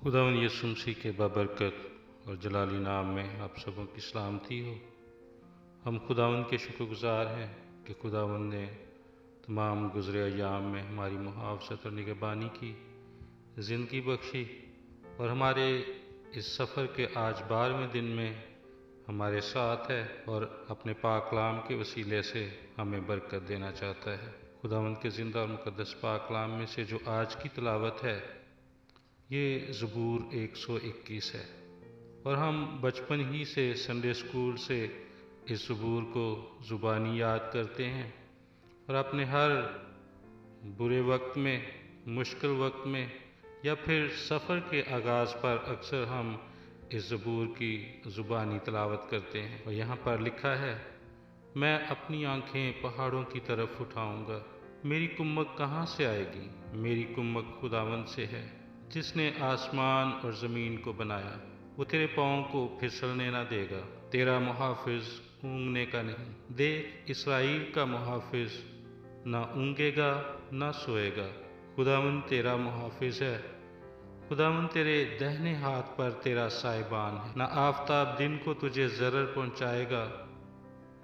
खुदावंद यीशु मसीह के बाबरकत और जलाली नाम में आप सबों की सलामती हो। हम खुदावंद के शुक्रगुजार हैं कि खुदावंद ने तमाम गुज़रे अयाम में हमारी मुहाफ़ज़त और निगहबानी की, ज़िंदगी बख्शी और हमारे इस सफ़र के आज 12वें दिन में हमारे साथ है और अपने पाक कलाम के वसीले से हमें बरकत देना चाहता है। खुदावंद के ज़िंदा और मुक़द्दस पाक कलाम में से जो आज की तिलावत है ये ज़बूर 121 है और हम बचपन ही से संडे स्कूल से इस ज़बूर को ज़ुबानी याद करते हैं और अपने हर बुरे वक्त में, मुश्किल वक्त में या फिर सफ़र के आगाज़ पर अक्सर हम इस ज़बूर की ज़ुबानी तिलावत करते हैं। और यहाँ पर लिखा है, मैं अपनी आँखें पहाड़ों की तरफ उठाऊँगा, मेरी कुम्मक कहाँ से आएगी? मेरी कुम्मक खुदावंद से है जिसने आसमान और ज़मीन को बनाया। वो तेरे पाँव को फिसलने ना देगा, तेरा मुहाफ़िज़ ऊँघने का नहीं। देख, इसराइल का मुहाफ़िज़ ना ऊँघेगा ना सोएगा। खुदावंद तेरा मुहाफ़िज़ है, खुदावंद तेरे दाहिने हाथ पर तेरा साहिबान है। ना आफ़ताब दिन को तुझे ज़रर पहुँचाएगा,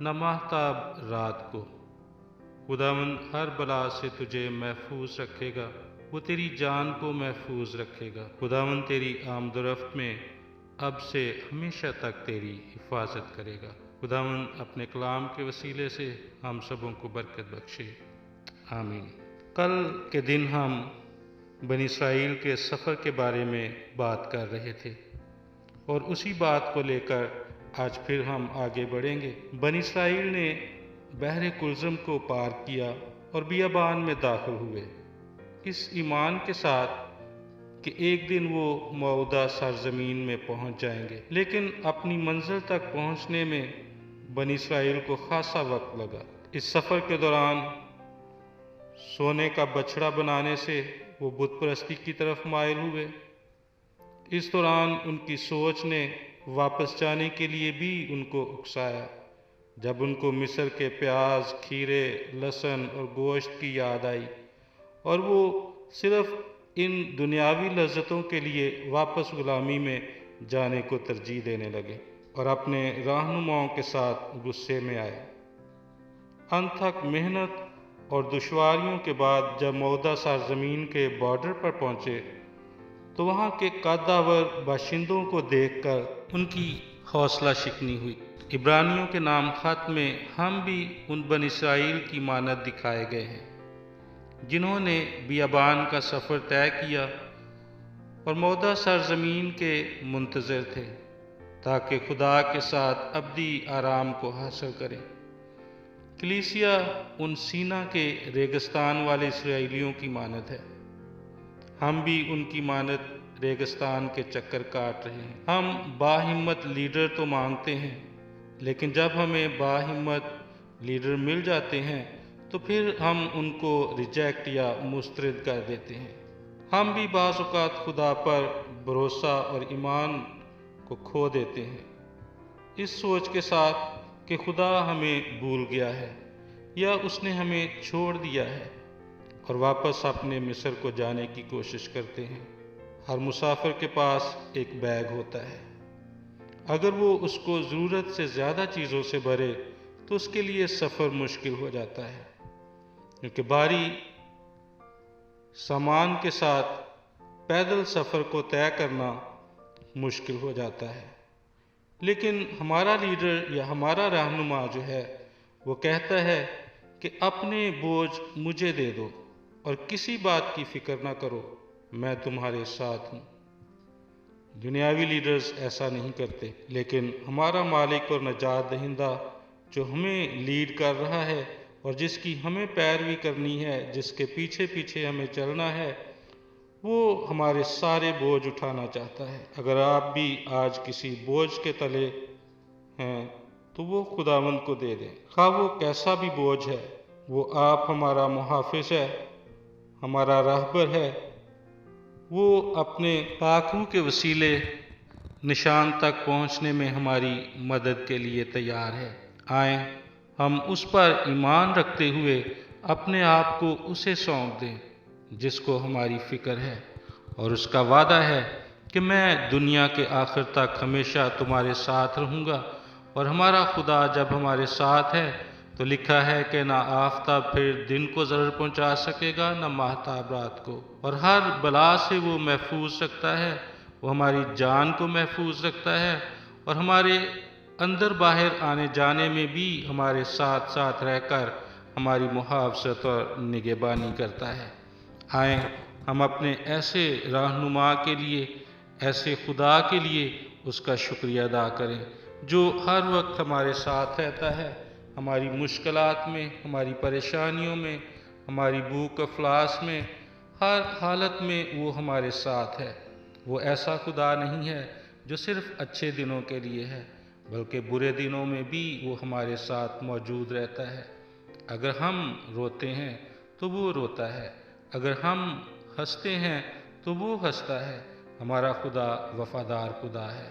न माहताब रात को। खुदावंद हर बला से तुझे महफूज रखेगा, वो तेरी जान को महफूज रखेगा। खुदावंद तेरी आमदरफ्त में अब से हमेशा तक तेरी हिफाजत करेगा। खुदावंद अपने कलाम के वसीले से हम सबों को बरकत बख्शे, आमीन। कल के दिन हम बनी इसराइल के सफ़र के बारे में बात कर रहे थे और उसी बात को लेकर आज फिर हम आगे बढ़ेंगे। बनी इसराइल ने बहर कुलज़म को पार किया और बियाबान में दाखिल हुए, इस ईमान के साथ कि एक दिन वो मौदा सरज़मीन में पहुंच जाएंगे। लेकिन अपनी मंजिल तक पहुंचने में बनी इसराइल को खासा वक्त लगा। इस सफ़र के दौरान सोने का बछड़ा बनाने से वो बुत परस्ती की तरफ माइल हुए। इस दौरान उनकी सोच ने वापस जाने के लिए भी उनको उकसाया। जब उनको मिस्र के प्याज, खीरे, लहसुन और गोश्त की याद आई और वो सिर्फ इन दुनियावी लज्जतों के लिए वापस गुलामी में जाने को तरजीह देने लगे और अपने रहनुमाओं के साथ गुस्से में आए। अनथक मेहनत और दुश्वारियों के बाद जब मौदा सरज़मीन के बॉर्डर पर पहुँचे तो वहाँ के कद्दावर बाशिंदों को देखकर उनकी हौसला शिकनी हुई। इब्रानियों के नाम खत में हम भी उन बनी इसराइल की मानद दिखाए गए हैं जिन्होंने बियाबान का सफ़र तय किया और मौदा सरज़मीन के मुंतज़िर थे ताकि खुदा के साथ अब्दी आराम को हासिल करें। कलीसिया उन सीना के रेगिस्तान वाले इसराइलियों की मानद है। हम भी उनकी मानद रेगिस्तान के चक्कर काट रहे हैं। हम बाहिम्मत लीडर तो मांगते हैं, लेकिन जब हमें बाहिम्मत लीडर मिल जाते हैं तो फिर हम उनको रिजेक्ट या मुस्तरद कर देते हैं। हम भी बाज़ औक़ात खुदा पर भरोसा और ईमान को खो देते हैं, इस सोच के साथ कि खुदा हमें भूल गया है या उसने हमें छोड़ दिया है, और वापस अपने मिस्र को जाने की कोशिश करते हैं। हर मुसाफिर के पास एक बैग होता है। अगर वो उसको ज़रूरत से ज़्यादा चीज़ों से भरे तो उसके लिए सफ़र मुश्किल हो जाता है, क्योंकि भारी सामान के साथ पैदल सफ़र को तय करना मुश्किल हो जाता है। लेकिन हमारा लीडर या हमारा रहनुमा जो है वो कहता है कि अपने बोझ मुझे दे दो और किसी बात की फ़िक्र ना करो, मैं तुम्हारे साथ हूँ। दुनियावी लीडर्स ऐसा नहीं करते, लेकिन हमारा मालिक और नजात दहिंदा जो हमें लीड कर रहा है और जिसकी हमें पैरवी करनी है, जिसके पीछे पीछे हमें चलना है, वो हमारे सारे बोझ उठाना चाहता है। अगर आप भी आज किसी बोझ के तले हैं तो वो खुदावंद को दे दें, खा वो कैसा भी बोझ है। वो आप हमारा मुहाफ़िज़ है, हमारा रहबर है। वो अपने पाखों के वसीले निशान तक पहुँचने में हमारी मदद के लिए तैयार है। आएँ हम उस पर ईमान रखते हुए अपने आप को उसे सौंप दें जिसको हमारी फ़िक्र है, और उसका वादा है کہ میں دنیا کے آخر تک ہمیشہ تمہارے ساتھ رہوں گا، اور ہمارا خدا جب ہمارے ساتھ ہے تو لکھا ہے کہ نہ آفتاب پھر دن کو ضرر پہنچا سکے گا، نہ ماہتاب رات کو، اور ہر بلا سے وہ محفوظ رکھتا ہے، وہ ہماری جان کو محفوظ رکھتا ہے، اور ہمارے اندر باہر آنے جانے میں بھی ہمارے ساتھ ساتھ رہ کر ہماری محافظت اور نگہبانی کرتا ہے۔ آئیں ہم اپنے ایسے رہنما کے لیے، ایسے خدا کے لیے اس کا شکریہ ادا کریں جو ہر وقت ہمارے ساتھ رہتا ہے، ہماری مشکلات میں، ہماری پریشانیوں میں، ہماری بھوک افلاس میں، ہر حالت میں وہ ہمارے ساتھ ہے۔ وہ ایسا خدا نہیں ہے جو صرف اچھے دنوں کے لیے ہے، بلکہ برے دنوں میں بھی وہ ہمارے ساتھ موجود رہتا ہے۔ اگر ہم روتے ہیں تو وہ روتا ہے، اگر ہم ہنستے ہیں تو وہ ہنستا ہے۔ ہمارا خدا وفادار خدا ہے۔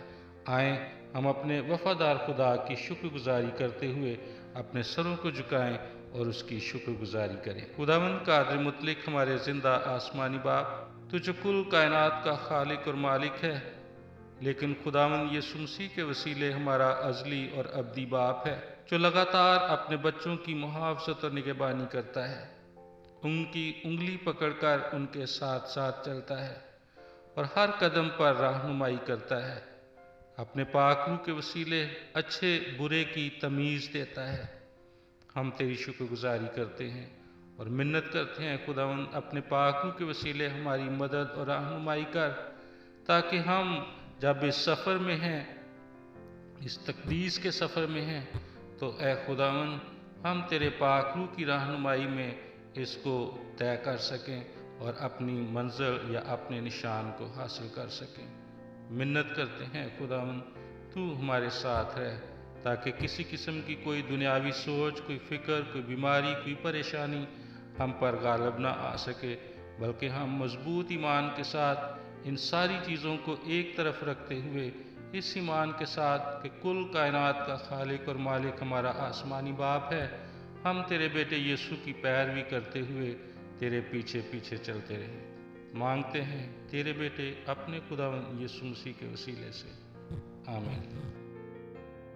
آئیں ہم اپنے وفادار خدا کی شکر گزاری کرتے ہوئے اپنے سروں کو جھکائیں اور اس کی شکر گزاری کریں۔ خداوند قادر مطلق، ہمارے زندہ آسمانی باپ، تو جو کل کائنات کا خالق اور مالک ہے، لیکن خداوند یسوع مسیح کے وسیلے ہمارا ازلی اور ابدی باپ ہے، جو لگاتار اپنے بچوں کی محافظت اور نگہبانی کرتا ہے، ان کی انگلی پکڑ کر ان کے ساتھ ساتھ چلتا ہے اور ہر قدم پر رہنمائی کرتا ہے، اپنے پاک روح کے وسیلے اچھے برے کی تمیز دیتا ہے۔ ہم تیری شکر گزاری کرتے ہیں اور منت کرتے ہیں خداوند، اپنے پاک روح کے وسیلے ہماری مدد اور رہنمائی کر، تاکہ ہم جب اس سفر میں ہیں، اس تقدیس کے سفر میں ہیں، تو اے خداوند ہم تیرے پاک روح کی رہنمائی میں اس کو طے کر سکیں اور اپنی منزل یا اپنے نشان کو حاصل کر سکیں۔ منت کرتے ہیں خداوند تو ہمارے ساتھ رہ، تاکہ کسی قسم کی کوئی دنیاوی سوچ، کوئی فکر، کوئی بیماری، کوئی پریشانی ہم پر غالب نہ آ سکے، بلکہ ہم مضبوط ایمان کے ساتھ ان ساری چیزوں کو ایک طرف رکھتے ہوئے، اس ایمان کے ساتھ کہ کل کائنات کا خالق اور مالک ہمارا آسمانی باپ ہے، ہم تیرے بیٹے یسوع کی پیروی کرتے ہوئے تیرے پیچھے پیچھے چلتے رہیں۔ مانگتے ہیں تیرے بیٹے اپنے خداوند یسوع مسیح کے وسیلے سے، آمین۔